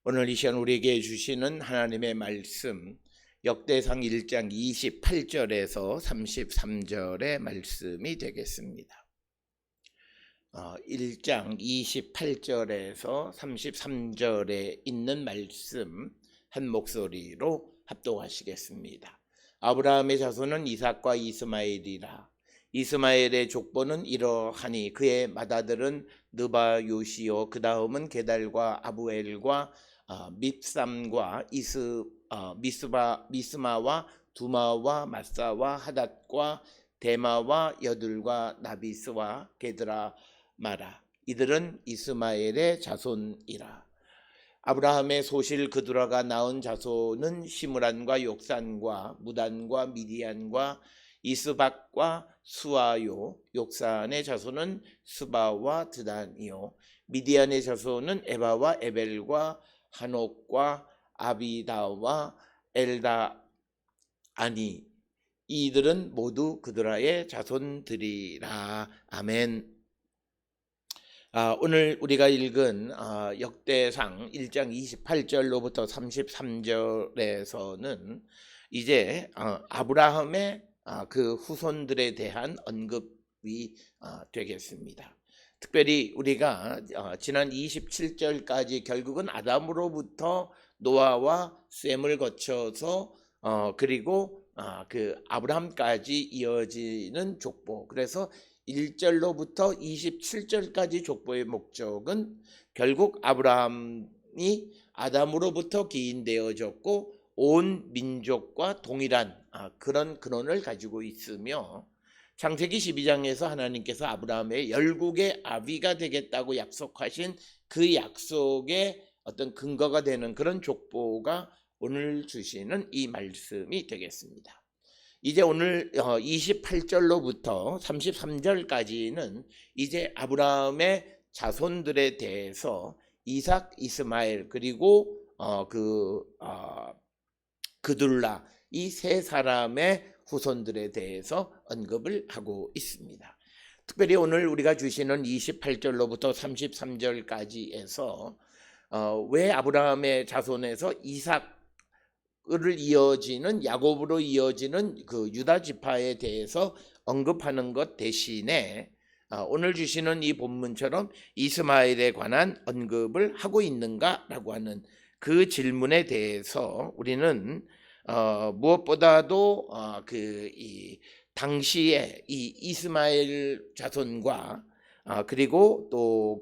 오늘 이 시간 우리에게 주시는 하나님의 말씀 역대상 1장 28절에서 33절의 말씀이 되겠습니다. 1장 28절에서 33절에 있는 말씀 한 목소리로 합독하시겠습니다. 아브라함의 자손은 이삭과 이스마엘이라. 이스마엘의 족보는 이러하니 그의 맏아들은 느바 요시요, 그 다음은 게달과 아부엘과 밉삼과 미스마와 두마와 마사와 하닷과 데마와 여둘과 나비스와 게드라마라. 이들은 이스마엘의 자손이라. 아브라함의 소실 그두라가 낳은 자손은 시므란과 욕산과 무단과 미디안과 이스박과 수아요. 욕산의 자손은 스바와 드단이요. 미디안의 자손은 에바와 에벨과 한옥과 아비다와 엘다아니. 이들은 모두 그드라의 자손들이라. 아멘. 오늘 우리가 읽은 역대상 1장 28절로부터 33절에서는 이제 아브라함의 그 후손들에 대한 언급이 되겠습니다. 특별히 우리가 지난 27절까지 결국은 아담으로부터 노아와 셈을 거쳐서 그리고 그 아브라함까지 이어지는 족보, 그래서 1절로부터 27절까지 족보의 목적은 결국 아브라함이 아담으로부터 기인되어졌고 온 민족과 동일한 그런 근원을 가지고 있으며, 창세기 12장에서 하나님께서 아브라함의 열국의 아비가 되겠다고 약속하신 그 약속의 어떤 근거가 되는 그런 족보가 오늘 주시는 이 말씀이 되겠습니다. 이제 오늘 28절로부터 33절까지는 이제 아브라함의 자손들에 대해서 이삭, 이스마엘 그리고 그둘라, 이 세 사람의 후손들에 대해서 언급을 하고 있습니다. 특별히 오늘 우리가 주시는 28절로부터 33절까지에서 왜 아브라함의 자손에서 이삭을 이어지는, 야곱으로 이어지는 그 유다 지파에 대해서 언급하는 것 대신에 오늘 주시는 이 본문처럼 이스마엘에 관한 언급을 하고 있는가라고 하는 그 질문에 대해서 우리는 무엇보다도 이 당시에 이 이스마엘 자손과 그리고 또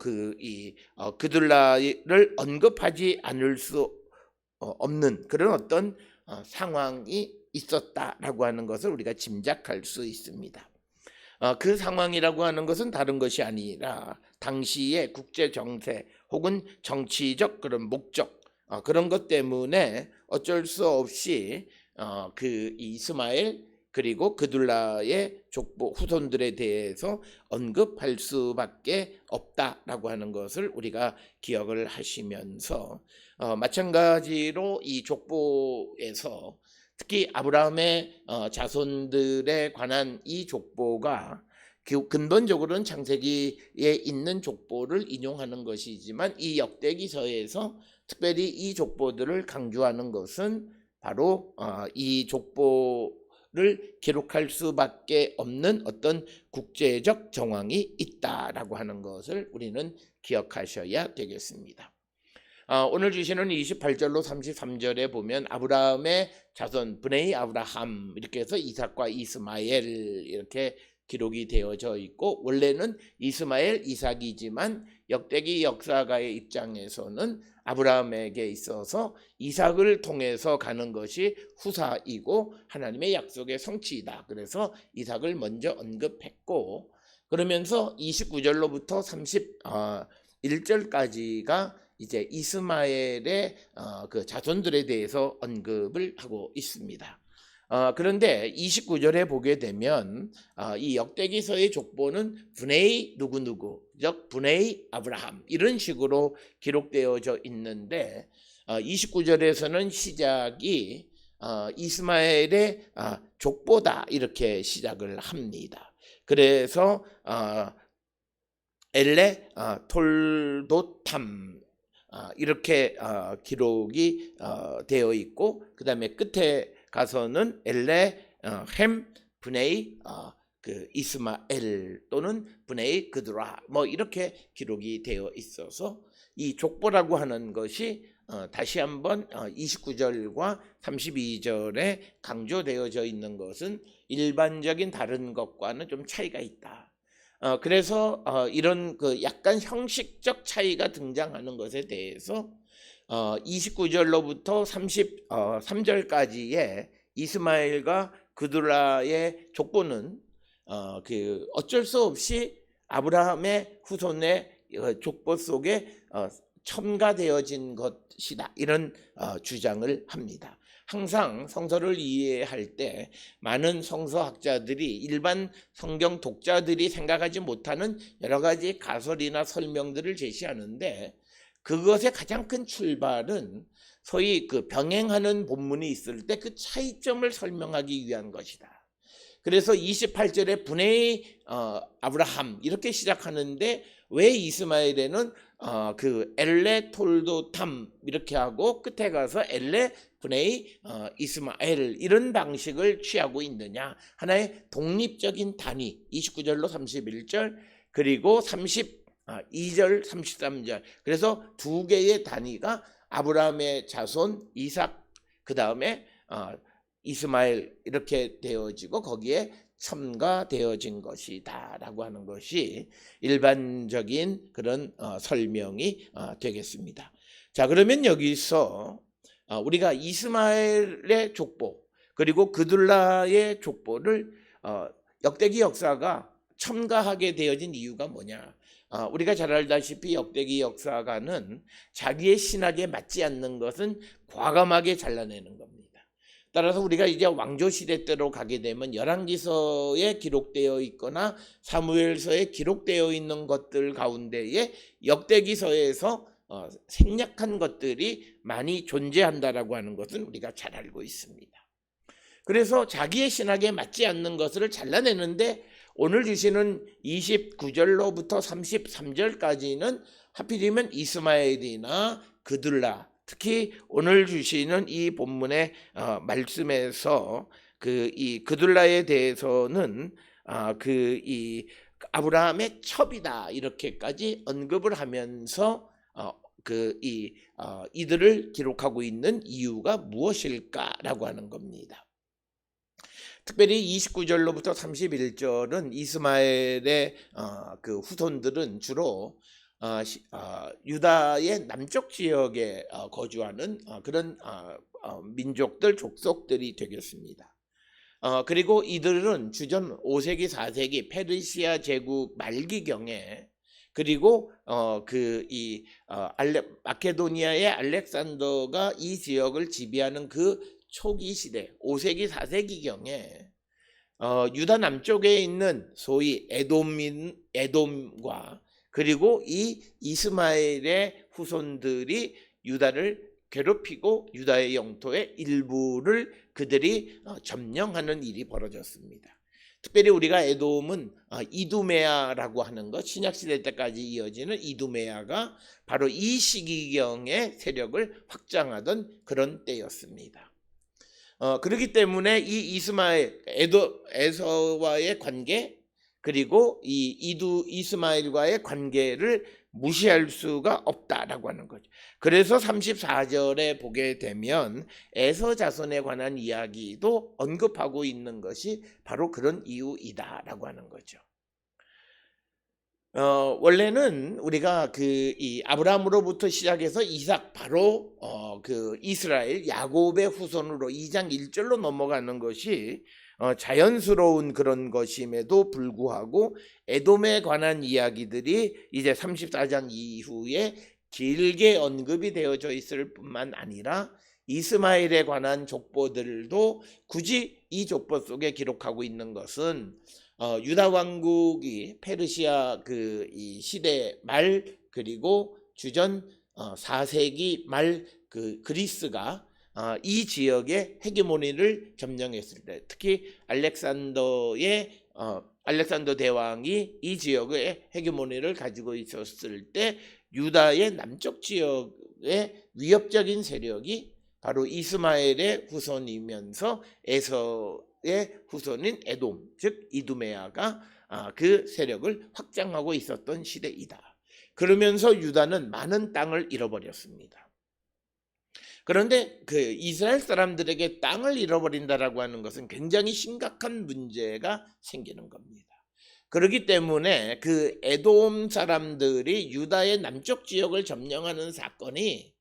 그둘라를 언급하지 않을 수 없는 그런 어떤 상황이 있었다라고 하는 것을 우리가 짐작할 수 있습니다. 그 상황이라고 하는 것은 다른 것이 아니라 당시의 국제 정세 혹은 정치적 그런 목적, 그런 것 때문에 어쩔 수 없이 그 이스마엘 그리고 그둘라의 족보 후손들에 대해서 언급할 수밖에 없다라고 하는 것을 우리가 기억을 하시면서, 마찬가지로 이 족보에서 특히 아브라함의 자손들에 관한 이 족보가 근본적으로는 창세기에 있는 족보를 인용하는 것이지만 이 역대기서에서 특별히 이 족보들을 강조하는 것은 바로 이 족보를 기록할 수밖에 없는 어떤 국제적 정황이 있다라고 하는 것을 우리는 기억하셔야 되겠습니다. 오늘 주시는 28절로 33절에 보면 아브라함의 자손 브네이 아브라함 이렇게 해서 이삭과 이스마엘 이렇게 기록이 되어져 있고, 원래는 이스마엘, 이삭이지만 역대기 역사가의 입장에서는 아브라함에게 있어서 이삭을 통해서 가는 것이 후사이고 하나님의 약속의 성취이다. 그래서 이삭을 먼저 언급했고, 그러면서 29절로부터 31절까지가 이제 이스마엘의 그 자손들에 대해서 언급을 하고 있습니다. 그런데 29절에 보게 되면 이 역대기서의 족보는 브네이 누구누구, 즉 브네이 아브라함 이런 식으로 기록되어져 있는데 29절에서는 시작이 이스마엘의 족보다 이렇게 시작을 합니다. 그래서 엘레 톨도탐 이렇게 기록이 되어 있고, 그 다음에 끝에 가서는 엘레 햄 분의 그 이스마엘 또는 분의 그드라 뭐 이렇게 기록이 되어 있어서 이 족보라고 하는 것이 다시 한번 29절과 32절에 강조되어져 있는 것은 일반적인 다른 것과는 좀 차이가 있다. 그래서 이런 그 약간 형식적 차이가 등장하는 것에 대해서 29절로부터 33절까지의 이스마엘과 그드라의 족보는 그 어쩔 수 없이 아브라함의 후손의 족보 속에 첨가되어진 것이다, 이런 주장을 합니다. 항상 성서를 이해할 때 많은 성서학자들이 일반 성경 독자들이 생각하지 못하는 여러 가지 가설이나 설명들을 제시하는데, 그것의 가장 큰 출발은 소위 그 병행하는 본문이 있을 때 그 차이점을 설명하기 위한 것이다. 그래서 28절에 분의 아브라함 이렇게 시작하는데 왜 이스마엘에는 그 엘레 톨도탐 이렇게 하고 끝에 가서 엘레 분의 이스마엘 이런 방식을 취하고 있느냐, 하나의 독립적인 단위 29절로 31절 그리고 32절 33절, 그래서 두 개의 단위가 아브라함의 자손 이삭 그 다음에 이스마엘 이렇게 되어지고 거기에 첨가되어진 것이다 라고 하는 것이 일반적인 그런 설명이 되겠습니다. 자, 그러면 여기서 우리가 이스마엘의 족보 그리고 그둘라의 족보를 역대기 역사가 첨가하게 되어진 이유가 뭐냐, 우리가 잘 알다시피 역대기 역사가는 자기의 신학에 맞지 않는 것은 과감하게 잘라내는 겁니다. 따라서 우리가 이제 왕조시대 때로 가게 되면 열왕기서에 기록되어 있거나 사무엘서에 기록되어 있는 것들 가운데에 역대기서에서 생략한 것들이 많이 존재한다라고 하는 것은 우리가 잘 알고 있습니다. 그래서 자기의 신학에 맞지 않는 것을 잘라내는데 오늘 주시는 29절로부터 33절까지는 하필이면 이스마엘이나 그둘라, 특히 오늘 주시는 이 본문의 말씀에서 이 그둘라에 대해서는 이 아브라함의 첩이다 이렇게까지 언급을 하면서 이들을 기록하고 있는 이유가 무엇일까라고 하는 겁니다. 특별히 29절로부터 31절은 이스마엘의 그 후손들은 주로 유다의 남쪽 지역에 거주하는 그런 민족들, 족속들이 되겠습니다. 그리고 이들은 주전 5세기 4세기 페르시아 제국 말기경에 그리고 마케도니아의 알렉산더가 이 지역을 지배하는 그 초기 시대 5세기 4세기경에 유다 남쪽에 있는 소위 에돔과 그리고 이 이스마엘의 후손들이 유다를 괴롭히고 유다의 영토의 일부를 그들이 점령하는 일이 벌어졌습니다. 특별히 우리가 에돔은 이두메아라고 하는 것, 신약시대 때까지 이어지는 이두메아가 바로 이 시기경의 세력을 확장하던 그런 때였습니다. 그렇기 때문에 이 이스마엘 에서와의 관계 그리고 이 이스마엘과의 관계를 무시할 수가 없다라고 하는 거죠. 그래서 34절에 보게 되면 에서 자손에 관한 이야기도 언급하고 있는 것이 바로 그런 이유이다라고 하는 거죠. 원래는 우리가 이 아브라함으로부터 시작해서 이삭 바로 그 이스라엘 야곱의 후손으로 2장 1절로 넘어가는 것이 자연스러운 그런 것임에도 불구하고 에돔에 관한 이야기들이 이제 34장 이후에 길게 언급이 되어져 있을 뿐만 아니라 이스마엘에 관한 족보들도 굳이 이 족보 속에 기록하고 있는 것은 유다 왕국이 페르시아 이 시대 말 그리고 주전 4세기 말 그리스가 이 지역의 헤게모니를 점령했을 때, 특히 알렉산더 대왕이 이 지역의 헤게모니를 가지고 있었을 때 유다의 남쪽 지역의 위협적인 세력이 바로 이스마엘의 후손이면서 에서의 후손인 에돔, 즉 이두메아가 그 세력을 확장하고 있었던 시대이다. 그러면서 유다는 많은 땅을 잃어버렸습니다. 그런데 그 이스라엘 사람들에게 땅을 잃어버린다라고 하는 것은 굉장히 심각한 문제가 생기는 겁니다. 그렇기 때문에 그 에돔 사람들이 유다의 남쪽 지역을 점령하는 사건이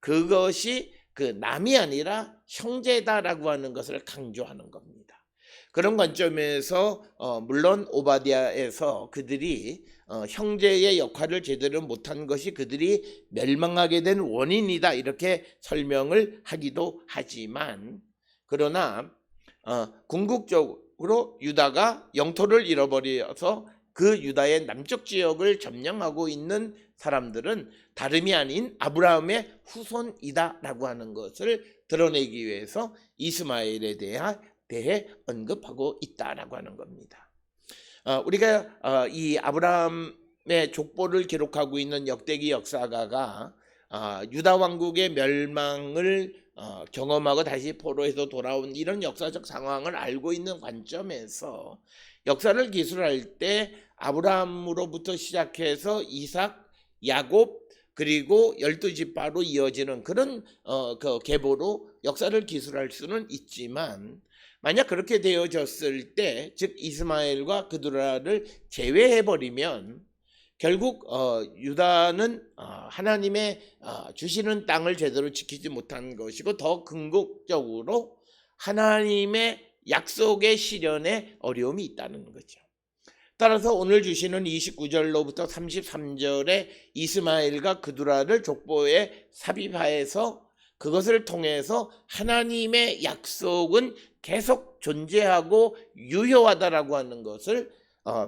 그것이 그 남이 아니라 형제다라고 하는 것을 강조하는 겁니다. 그런 관점에서 물론 오바댜에서 그들이 형제의 역할을 제대로 못한 것이 그들이 멸망하게 된 원인이다 이렇게 설명을 하기도 하지만, 그러나 궁극적으로 유다가 영토를 잃어버려서 그 유다의 남쪽 지역을 점령하고 있는 사람들은 다름이 아닌 아브라함의 후손이다라고 하는 것을 드러내기 위해서 이스마엘에 대해 언급하고 있다라고 하는 겁니다. 우리가 이 아브라함의 족보를 기록하고 있는 역대기 역사가가 유다 왕국의 멸망을 경험하고 다시 포로에서 돌아온 이런 역사적 상황을 알고 있는 관점에서 역사를 기술할 때 아브라함으로부터 시작해서 이삭, 야곱 그리고 12지파로 이어지는 그런 그 계보로 역사를 기술할 수는 있지만, 만약 그렇게 되어졌을 때, 즉 이스마엘과 그두라를 제외해버리면 결국 유다는 하나님의 주시는 땅을 제대로 지키지 못한 것이고, 더 궁극적으로 하나님의 약속의 실현에 어려움이 있다는 거죠. 따라서 오늘 주시는 29절로부터 33절에 이스마엘과 그두라를 족보에 삽입하여서 그것을 통해서 하나님의 약속은 계속 존재하고 유효하다라고 하는 것을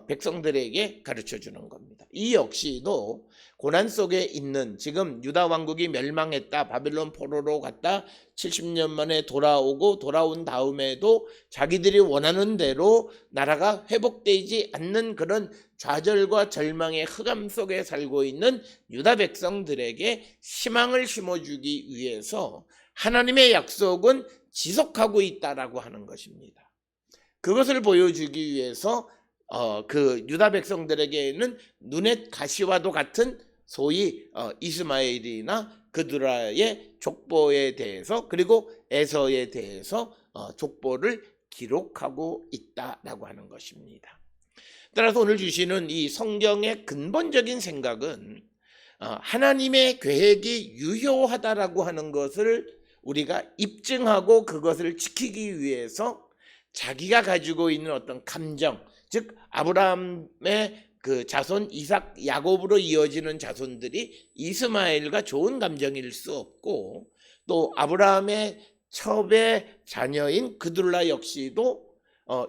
백성들에게 가르쳐 주는 겁니다. 이 역시도 고난 속에 있는, 지금 유다 왕국이 멸망했다, 바벨론 포로로 갔다 70년 만에 돌아온 다음에도 자기들이 원하는 대로 나라가 회복되지 않는 그런 좌절과 절망의 흑암 속에 살고 있는 유다 백성들에게 희망을 심어주기 위해서 하나님의 약속은 지속하고 있다라고 하는 것입니다. 그것을 보여주기 위해서 그 유다 백성들에게는 눈의 가시와도 같은 소위 이스마엘이나 그두라의 족보에 대해서, 그리고 에서에 대해서 족보를 기록하고 있다라고 하는 것입니다. 따라서 오늘 주시는 이 성경의 근본적인 생각은 하나님의 계획이 유효하다라고 하는 것을 우리가 입증하고 그것을 지키기 위해서 자기가 가지고 있는 어떤 감정, 즉 아브라함의 그 자손 이삭, 야곱으로 이어지는 자손들이 이스마엘과 좋은 감정일 수 없고, 또 아브라함의 첩의 자녀인 그둘라 역시도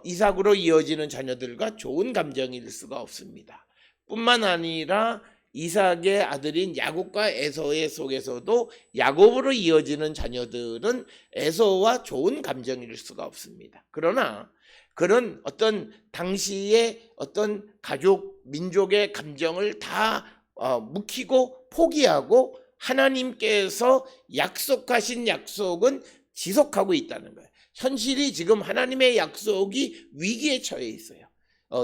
이삭으로 이어지는 자녀들과 좋은 감정일 수가 없습니다. 뿐만 아니라 이삭의 아들인 야곱과 에서의 속에서도 야곱으로 이어지는 자녀들은 에서와 좋은 감정일 수가 없습니다. 그러나 그런 어떤 당시의 어떤 가족, 민족의 감정을 다 묵히고 포기하고 하나님께서 약속하신 약속은 지속하고 있다는 거예요. 현실이 지금 하나님의 약속이 위기에 처해 있어요.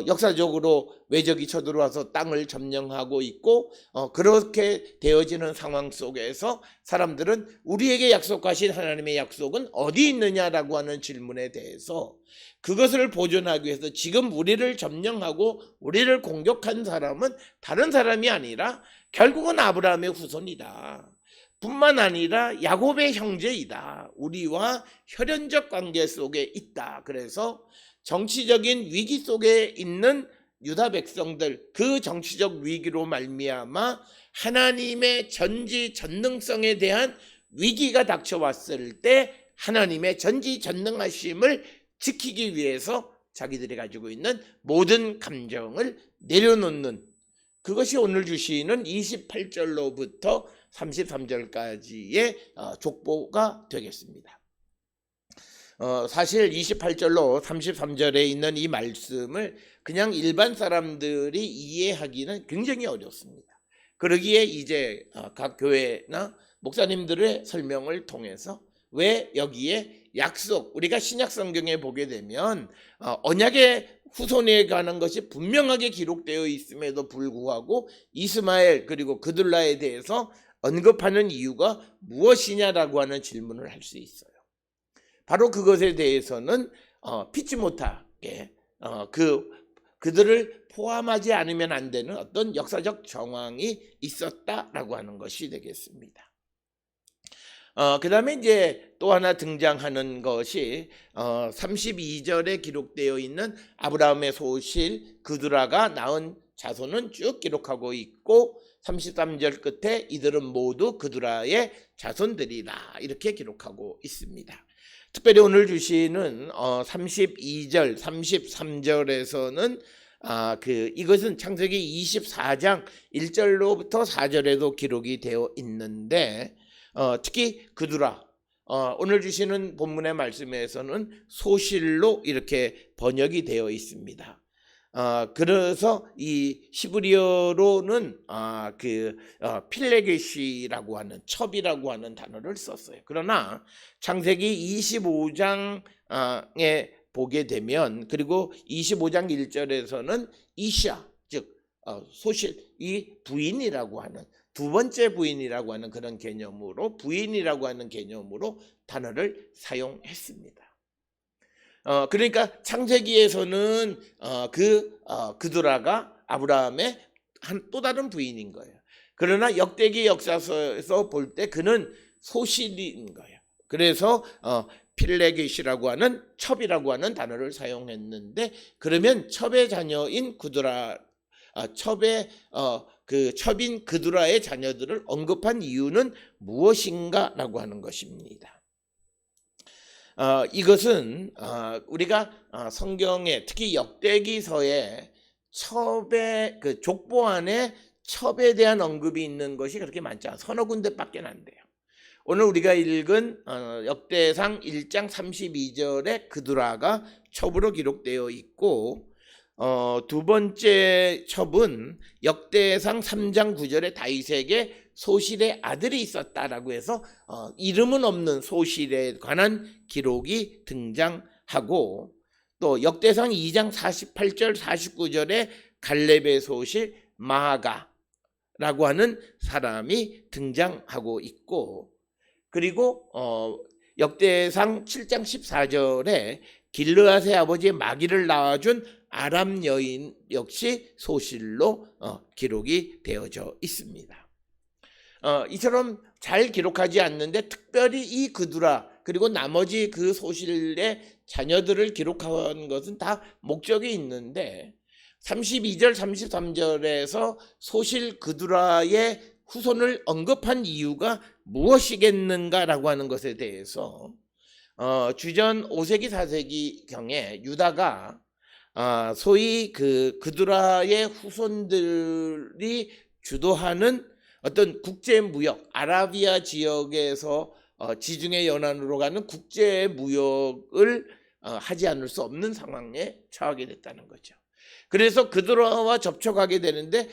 역사적으로 외적이 쳐들어와서 땅을 점령하고 있고, 그렇게 되어지는 상황 속에서 사람들은 우리에게 약속하신 하나님의 약속은 어디 있느냐라고 하는 질문에 대해서 그것을 보존하기 위해서 지금 우리를 점령하고 우리를 공격한 사람은 다른 사람이 아니라 결국은 아브라함의 후손이다. 뿐만 아니라 야곱의 형제이다. 우리와 혈연적 관계 속에 있다. 그래서 정치적인 위기 속에 있는 유다 백성들, 그 정치적 위기로 말미암아 하나님의 전지전능성에 대한 위기가 닥쳐왔을 때 하나님의 전지전능하심을 지키기 위해서 자기들이 가지고 있는 모든 감정을 내려놓는, 그것이 오늘 주시는 28절로부터 33절까지의 족보가 되겠습니다. 사실 28절로 33절에 있는 이 말씀을 그냥 일반 사람들이 이해하기는 굉장히 어렵습니다. 그러기에 이제 각 교회나 목사님들의 설명을 통해서 왜 여기에 약속, 우리가 신약 성경에 보게 되면 언약의 후손에 관한 것이 분명하게 기록되어 있음에도 불구하고 이스마엘 그리고 그들라에 대해서 언급하는 이유가 무엇이냐라고 하는 질문을 할 수 있어요. 바로 그것에 대해서는 피치 못하게 그들을 포함하지 않으면 안 되는 어떤 역사적 정황이 있었다라고 하는 것이 되겠습니다. 그 다음에 이제 또 하나 등장하는 것이 32절에 기록되어 있는 아브라함의 소실 그두라가 낳은 자손은 쭉 기록하고 있고 33절 끝에 이들은 모두 그두라의 자손들이라 이렇게 기록하고 있습니다. 특별히 오늘 주시는 32절, 33절에서는 이것은 창세기 24장 1절로부터 4절에도 기록이 되어 있는데 특히 그두라 오늘 주시는 본문의 말씀에서는 소실로 이렇게 번역이 되어 있습니다. 그래서 이 히브리어로는 필레게시라고 하는 첩이라고 하는 단어를 썼어요. 그러나 창세기 25장에 보게 되면 그리고 25장 1절에서는 이샤 즉 소실 이 부인이라고 하는 두 번째 부인이라고 하는 그런 개념으로 부인이라고 하는 개념으로 단어를 사용했습니다. 그러니까 창세기에서는 그두라가 아브라함의 또 다른 부인인 거예요. 그러나 역대기 역사서에서 볼 때 그는 소실인 거예요. 그래서 필레겟이라고 하는 첩이라고 하는 단어를 사용했는데 그러면 첩의 자녀인 그두라 첩인 그두라의 자녀들을 언급한 이유는 무엇인가라고 하는 것입니다. 이것은 우리가 성경에 특히 역대기서에 첩의 족보 안에 첩에 대한 언급이 있는 것이 그렇게 많지 않아요. 서너 군데밖에 안 돼요. 오늘 우리가 읽은 역대상 1장 32절에 그두라가 첩으로 기록되어 있고 두 번째 첩은 역대상 3장 9절에 다윗에게 소실의 아들이 있었다라고 해서 이름은 없는 소실에 관한 기록이 등장하고 또 역대상 2장 48절 49절에 갈렙의 소실 마아가라고 하는 사람이 등장하고 있고 그리고 역대상 7장 14절에 길르앗의 아버지 마기를 낳아준 아람 여인 역시 소실로 기록이 되어져 있습니다. 이처럼 잘 기록하지 않는데 특별히 이 그두라 그리고 나머지 그 소실의 자녀들을 기록한 것은 다 목적이 있는데 32절 33절에서 소실 그두라의 후손을 언급한 이유가 무엇이겠는가라고 하는 것에 대해서 주전 5세기 4세기 경에 유다가 소위 그두라의 후손들이 주도하는 어떤 국제무역 아라비아 지역에서 지중해 연안으로 가는 국제무역을 하지 않을 수 없는 상황에 처하게 됐다는 거죠. 그래서 그두라와 접촉하게 되는데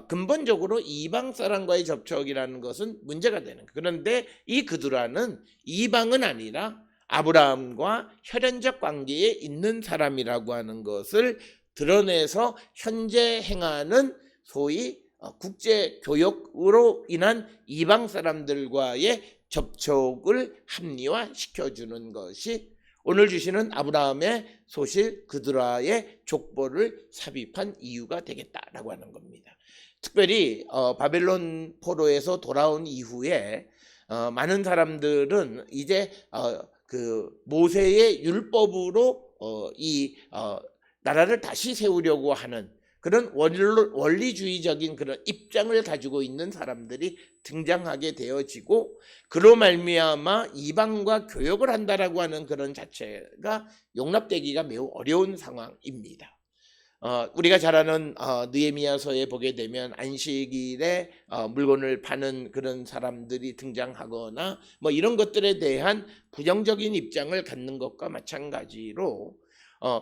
근본적으로 이방 사람과의 접촉이라는 것은 문제가 되는 거예요. 그런데 이 그두라는 이방은 아니라 아브라함과 혈연적 관계에 있는 사람이라고 하는 것을 드러내서 현재 행하는 소위 국제 교역으로 인한 이방 사람들과의 접촉을 합리화시켜주는 것이 오늘 주시는 아브라함의 소실 그두라의 족보를 삽입한 이유가 되겠다라고 하는 겁니다. 특별히 바벨론 포로에서 돌아온 이후에 많은 사람들은 이제 모세의 율법으로 이 나라를 다시 세우려고 하는 그런 원리주의적인 그런 입장을 가지고 있는 사람들이 등장하게 되어지고 그로 말미암아 이방과 교역을 한다라고 하는 그런 자체가 용납되기가 매우 어려운 상황입니다. 우리가 잘 아는 느헤미야서에 보게 되면 안식일에 물건을 파는 그런 사람들이 등장하거나 뭐 이런 것들에 대한 부정적인 입장을 갖는 것과 마찬가지로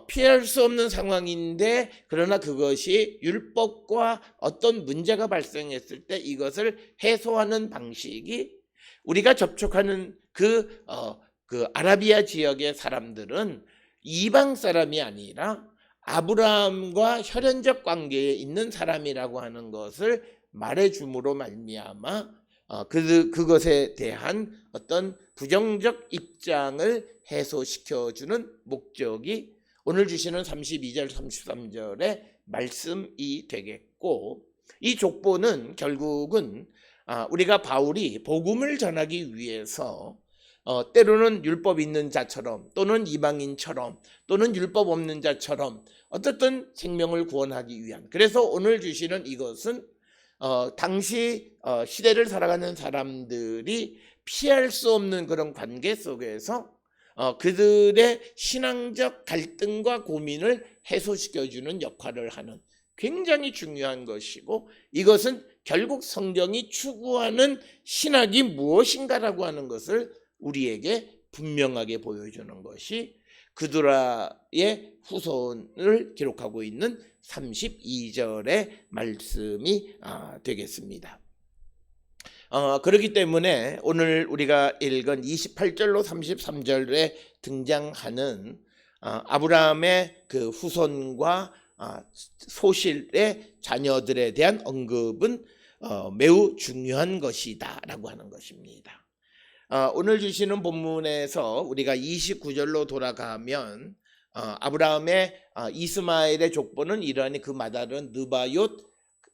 피할 수 없는 상황인데 그러나 그것이 율법과 어떤 문제가 발생했을 때 이것을 해소하는 방식이 우리가 접촉하는 그 아라비아 지역의 사람들은 이방 사람이 아니라 아브라함과 혈연적 관계에 있는 사람이라고 하는 것을 말해줌으로 말미암아 그것에 대한 어떤 부정적 입장을 해소시켜주는 목적이 오늘 주시는 32절 33절의 말씀이 되겠고, 이 족보는 결국은 우리가 바울이 복음을 전하기 위해서 때로는 율법 있는 자처럼 또는 이방인처럼 또는 율법 없는 자처럼 어떻든 생명을 구원하기 위한, 그래서 오늘 주시는 이것은 당시 시대를 살아가는 사람들이 피할 수 없는 그런 관계 속에서 그들의 신앙적 갈등과 고민을 해소시켜주는 역할을 하는 굉장히 중요한 것이고, 이것은 결국 성경이 추구하는 신학이 무엇인가라고 하는 것을 우리에게 분명하게 보여주는 것이 그드라의 후손을 기록하고 있는 32절의 말씀이 되겠습니다. 그렇기 때문에 오늘 우리가 읽은 28절로 33절에 등장하는 아브라함의 그 후손과 소실의 자녀들에 대한 언급은 매우 중요한 것이다 라고 하는 것입니다. 오늘 주시는 본문에서 우리가 29절로 돌아가면 아브라함의 이스마엘의 족보는 이러하니 그 마달은 느바옅,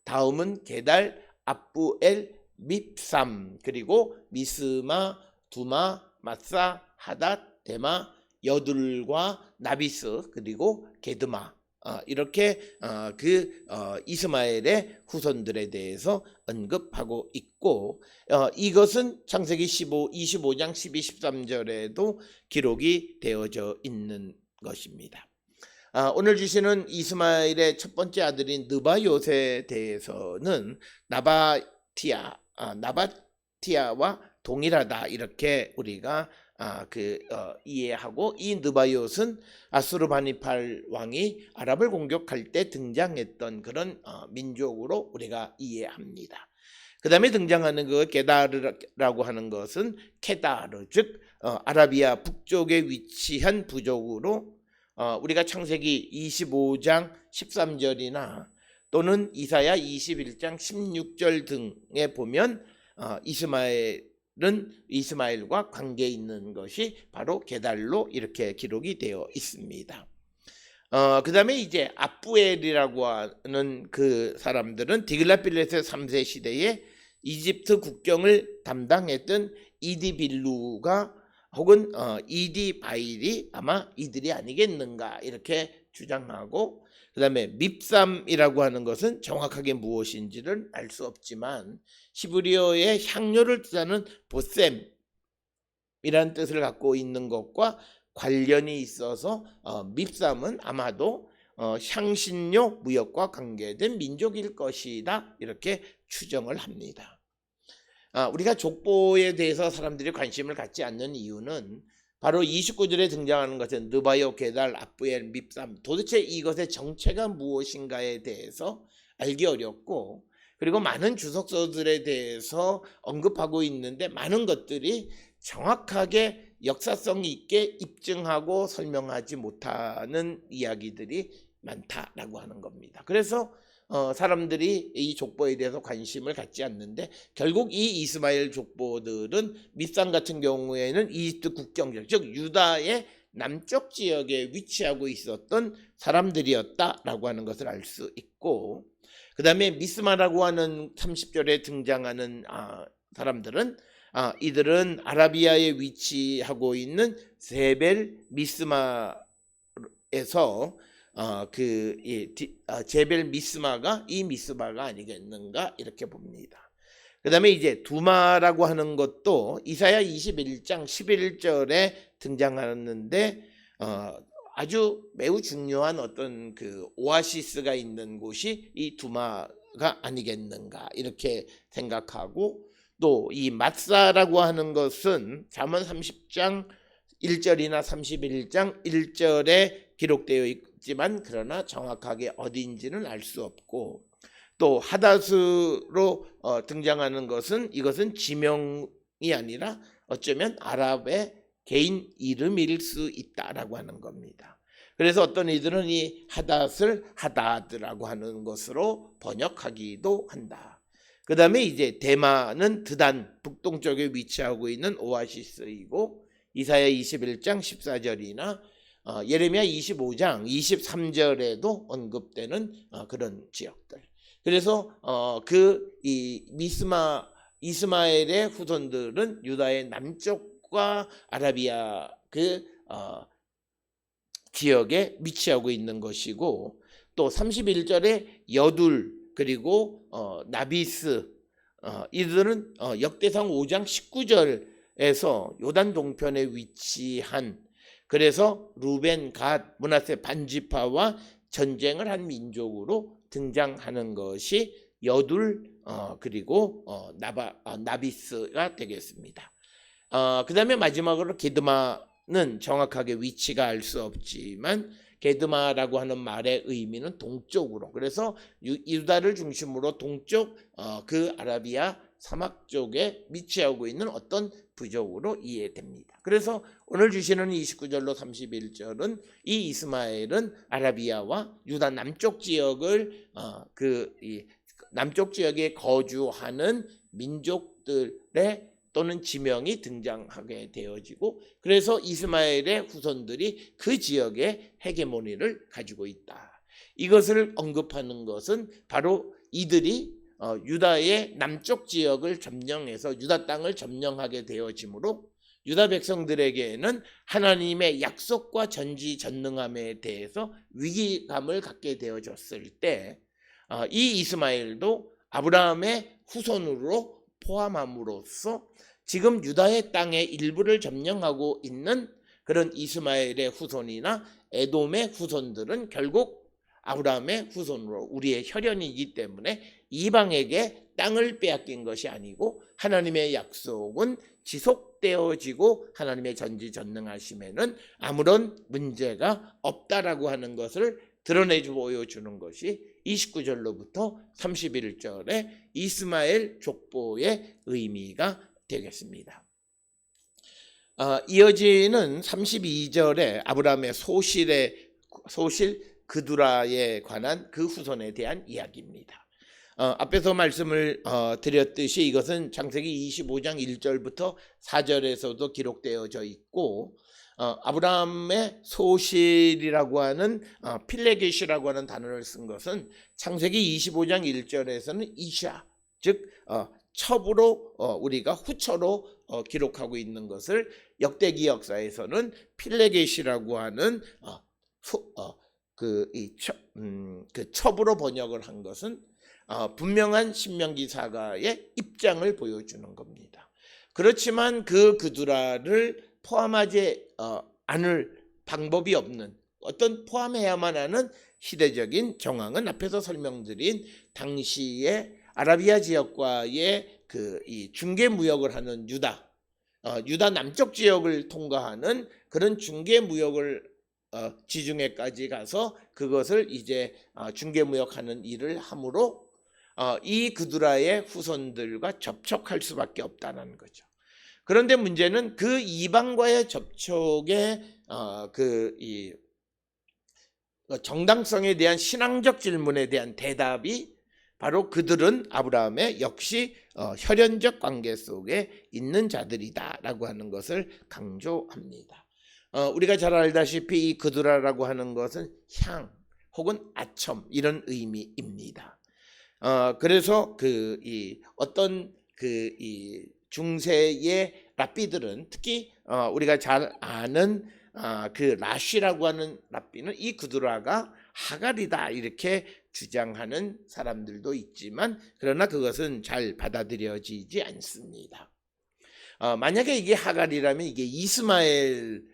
다음은 게달, 압부엘, 밉삼, 그리고 미스마, 두마, 마사, 하닷, 데마, 여둘과 나비스, 그리고 게드마, 이렇게 이스마엘의 후손들에 대해서 언급하고 있고, 이것은 창세기 25장 12, 13절에도 기록이 되어져 있는 것입니다. 오늘 주시는 이스마엘의 첫 번째 아들인 느바옅에 대해서는 나바티아와 동일하다 이렇게 우리가 이해하고, 이 느바옅은 아수르바니팔 왕이 아랍을 공격할 때 등장했던 그런 민족으로 우리가 이해합니다. 그 다음에 등장하는 그 게다르라고 하는 것은 케다르, 즉 아라비아 북쪽에 위치한 부족으로 우리가 창세기 25장 13절이나 또는 이사야 21장 16절 등에 보면 이스마엘과 관계 있는 것이 바로 게달로 이렇게 기록이 되어 있습니다. 그 다음에 이제 압부엘이라고 하는 그 사람들은 디글랏빌레셋 3세 시대에 이집트 국경을 담당했던 이디빌루가 혹은 이디바일이 아마 이들이 아니겠는가 이렇게 주장하고, 그 다음에 밉삼이라고 하는 것은 정확하게 무엇인지를 알 수 없지만 히브리어의 향료를 뜻하는 보셈이라는 뜻을 갖고 있는 것과 관련이 있어서 밉삼은 아마도 향신료 무역과 관계된 민족일 것이다 이렇게 추정을 합니다. 우리가 족보에 대해서 사람들이 관심을 갖지 않는 이유는 바로 29절에 등장하는 것은 느바옅, 게달, 압부엘, 밉삼, 도대체 이것의 정체가 무엇인가에 대해서 알기 어렵고, 그리고 많은 주석서들에 대해서 언급하고 있는데 많은 것들이 정확하게 역사성 있게 입증하고 설명하지 못하는 이야기들이 많다라고 하는 겁니다. 그래서 사람들이 이 족보에 대해서 관심을 갖지 않는데, 결국 이 이스마엘 족보들은 밉삼 같은 경우에는 이집트 국경적, 즉 유다의 남쪽 지역에 위치하고 있었던 사람들이었다라고 하는 것을 알 수 있고, 그 다음에 미스마라고 하는 30절에 등장하는 사람들은 이들은 아라비아에 위치하고 있는 세벨 미스마에서 제벨 미스마가 이 미스마가 아니겠는가 이렇게 봅니다. 그 다음에 이제 두마라고 하는 것도 이사야 21장 11절에 등장하는데 아주 매우 중요한 어떤 그 오아시스가 있는 곳이 이 두마가 아니겠는가 이렇게 생각하고, 또 이 마사라고 하는 것은 잠언 30장 1절이나 31장 1절에 기록되어 있지만 그러나 정확하게 어디인지는 알 수 없고, 또 하닷으로 등장하는 것은 이것은 지명이 아니라 어쩌면 아랍의 개인 이름일 수 있다라고 하는 겁니다. 그래서 어떤 이들은 이 하닷을 하다드라고 하는 것으로 번역하기도 한다. 그 다음에 이제 대마는 드단 북동쪽에 위치하고 있는 오아시스이고, 이사야 21장 14절이나 예레미야 25장 23절에도 언급되는 그런 지역들. 그래서 이 이스마엘의 후손들은 유다의 남쪽과 아라비아 지역에 위치하고 있는 것이고, 또 31절에 여둘 그리고 나비스 이들은 역대상 5장 19절에서 요단 동편에 위치한, 그래서 루벤, 갓, 므낫세 반지파와 전쟁을 한 민족으로 등장하는 것이 여둘 그리고 나비스가 되겠습니다. 그 다음에 마지막으로 게드마는 정확하게 위치가 알 수 없지만 게드마라고 하는 말의 의미는 동쪽으로, 그래서 유다를 중심으로 동쪽 그 아라비아 사막 쪽에 위치하고 있는 어떤 부족으로 이해됩니다. 그래서 오늘 주시는 29절로 31절은 이 이스마엘은 아라비아와 유다 남쪽 지역을 이 남쪽 지역에 거주하는 민족들의 또는 지명이 등장하게 되어지고, 그래서 이스마엘의 후손들이 그 지역의 헤게모니를 가지고 있다. 이것을 언급하는 것은 바로 이들이 유다의 남쪽 지역을 점령해서 유다 땅을 점령하게 되어지므로 유다 백성들에게는 하나님의 약속과 전지전능함에 대해서 위기감을 갖게 되어졌을 때 이 이스마엘도 아브라함의 후손으로 포함함으로써 지금 유다의 땅의 일부를 점령하고 있는 그런 이스마엘의 후손이나 에돔의 후손들은 결국 아브라함의 후손으로 우리의 혈연이기 때문에 이방에게 땅을 빼앗긴 것이 아니고 하나님의 약속은 지속되어지고 하나님의 전지전능하심에는 아무런 문제가 없다라고 하는 것을 드러내주 보여주는 것이 29절로부터 31절의 이스마엘 족보의 의미가 되겠습니다. 이어지는 32절에 아브라함의 소실 그두라에 관한 그 후손에 대한 이야기입니다. 앞에서 말씀을 드렸듯이 이것은 창세기 25장 1절부터 4절에서도 기록되어져 있고, 아브라함의 소실이라고 하는 필레게시라고 하는 단어를 쓴 것은 창세기 25장 1절에서는 이샤, 즉 첩으로 우리가 후처로 기록하고 있는 것을 역대기 역사에서는 필레게시라고 하는 그 첩으로 번역을 한 것은 분명한 신명기 사가의 입장을 보여주는 겁니다. 그렇지만 그 그두라를 포함하지 않을 방법이 없는, 어떤 포함해야만 하는 시대적인 정황은 앞에서 설명드린 당시의 아라비아 지역과의 이 중개 무역을 하는 유다 남쪽 지역을 통과하는 그런 중개 무역을 지중해까지 가서 그것을 이제 중개 무역하는 일을 함으로 이 그두라의 후손들과 접촉할 수밖에 없다는 거죠. 그런데 문제는 그 이방과의 접촉의 이 정당성에 대한 신앙적 질문에 대한 대답이 바로 그들은 아브라함의 역시 혈연적 관계 속에 있는 자들이다라고 하는 것을 강조합니다. 우리가 잘 알다시피 이 그두라라고 하는 것은 향 혹은 아첨 이런 의미입니다. 그래서 어떤 이 중세의 랍비들은 특히 우리가 잘 아는 그 라쉬라고 하는 랍비는 이 그두라가 하갈이다 이렇게 주장하는 사람들도 있지만, 그러나 그것은 잘 받아들여지지 않습니다. 만약에 이게 하갈이라면 이게 이스마엘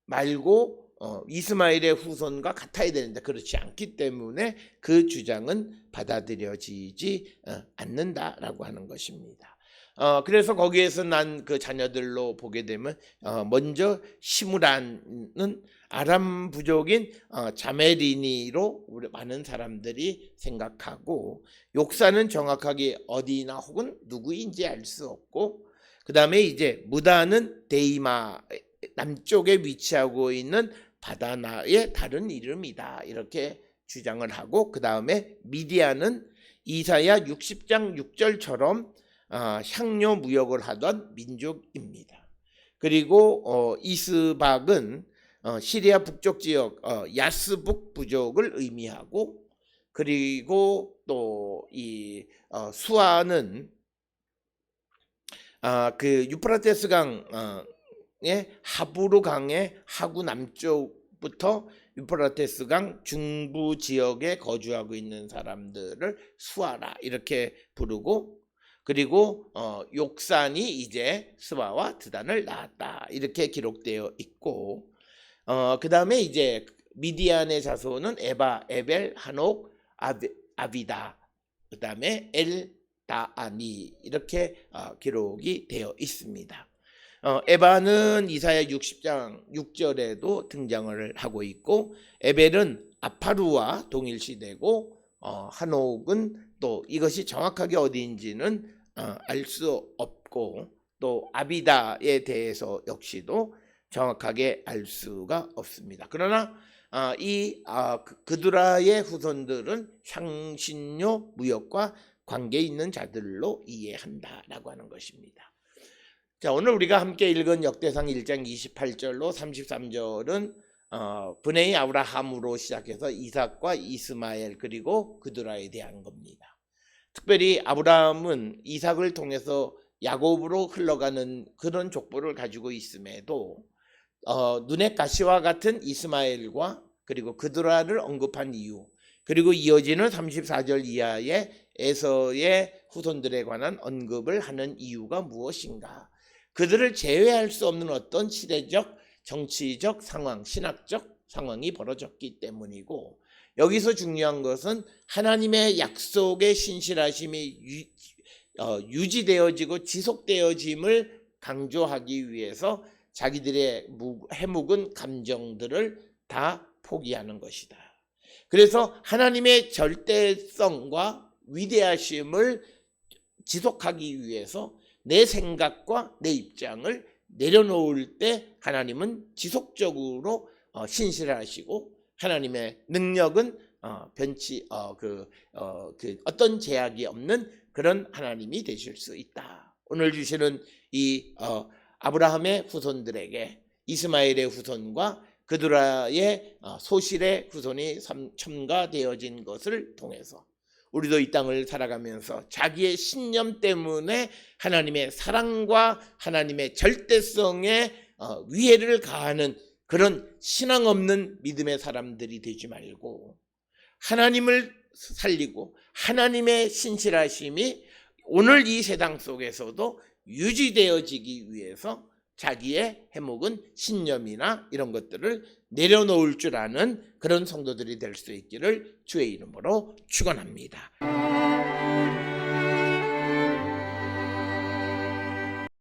말고 이스마엘의 후손과 같아야 되는데 그렇지 않기 때문에 그 주장은 받아들여지지 않는다라고 하는 것입니다. 그래서 거기에서 난 그 자녀들로 보게 되면 먼저 시므란은 아람 부족인 자메리니로 우리 많은 사람들이 생각하고, 욕사는 정확하게 어디나 혹은 누구인지 알 수 없고, 그 다음에 이제 무다는 데이마 남쪽에 위치하고 있는 바다나의 다른 이름이다 이렇게 주장을 하고, 그 다음에 미디안은 이사야 60장 6절처럼 향료 무역을 하던 민족입니다. 그리고 이스박은 시리아 북쪽 지역 야스북 부족을 의미하고, 그리고 또 이 수아는 그 유프라테스 강의 하브루 강의 하구 남쪽부터 유프라테스 강 중부 지역에 거주하고 있는 사람들을 수아라 이렇게 부르고, 그리고 욕산이 이제 스바와 드단을 낳았다 이렇게 기록되어 있고, 그 다음에 이제 미디안의 자손은 에바, 에벨, 한옥, 아비다, 그 다음에 엘다아니 이렇게 기록이 되어 있습니다. 에바는 이사야 60장 6절에도 등장을 하고 있고, 에벨은 아파루와 동일시되고, 한옥은 또 이것이 정확하게 어디인지는 알 수 없고, 또 아비다에 대해서 역시도 정확하게 알 수가 없습니다. 그러나 그드라의 후손들은 향신료 무역과 관계 있는 자들로 이해한다라고 하는 것입니다. 자, 오늘 우리가 함께 읽은 역대상 1장 28절로 33절은 브네이 아브라함으로 시작해서 이삭과 이스마엘 그리고 그드라에 대한 겁니다. 특별히 아브라함은 이삭을 통해서 야곱으로 흘러가는 그런 족보를 가지고 있음에도 눈의 가시와 같은 이스마엘과 그리고 그드라를 언급한 이유, 그리고 이어지는 34절 이하의 에서의 후손들에 관한 언급을 하는 이유가 무엇인가? 그들을 제외할 수 없는 어떤 시대적, 정치적 상황, 신학적 상황이 벌어졌기 때문이고, 여기서 중요한 것은 하나님의 약속의 신실하심이 유지되어지고 지속되어짐을 강조하기 위해서 자기들의 해묵은 감정들을 다 포기하는 것이다. 그래서 하나님의 절대성과 위대하심을 지속하기 위해서 내 생각과 내 입장을 내려놓을 때 하나님은 지속적으로 신실하시고, 하나님의 능력은 변치 어떤 제약이 없는 그런 하나님이 되실 수 있다. 오늘 주시는 이 아브라함의 후손들에게 이스마엘의 후손과 그드라의 소실의 후손이 첨가되어진 것을 통해서 우리도 이 땅을 살아가면서 자기의 신념 때문에 하나님의 사랑과 하나님의 절대성에 위해를 가하는 그런 신앙 없는 믿음의 사람들이 되지 말고, 하나님을 살리고 하나님의 신실하심이 오늘 이 세상 속에서도 유지되어지기 위해서 자기의 해묵은 신념이나 이런 것들을 내려놓을 줄 아는 그런 성도들이 될 수 있기를 주의 이름으로 축원합니다.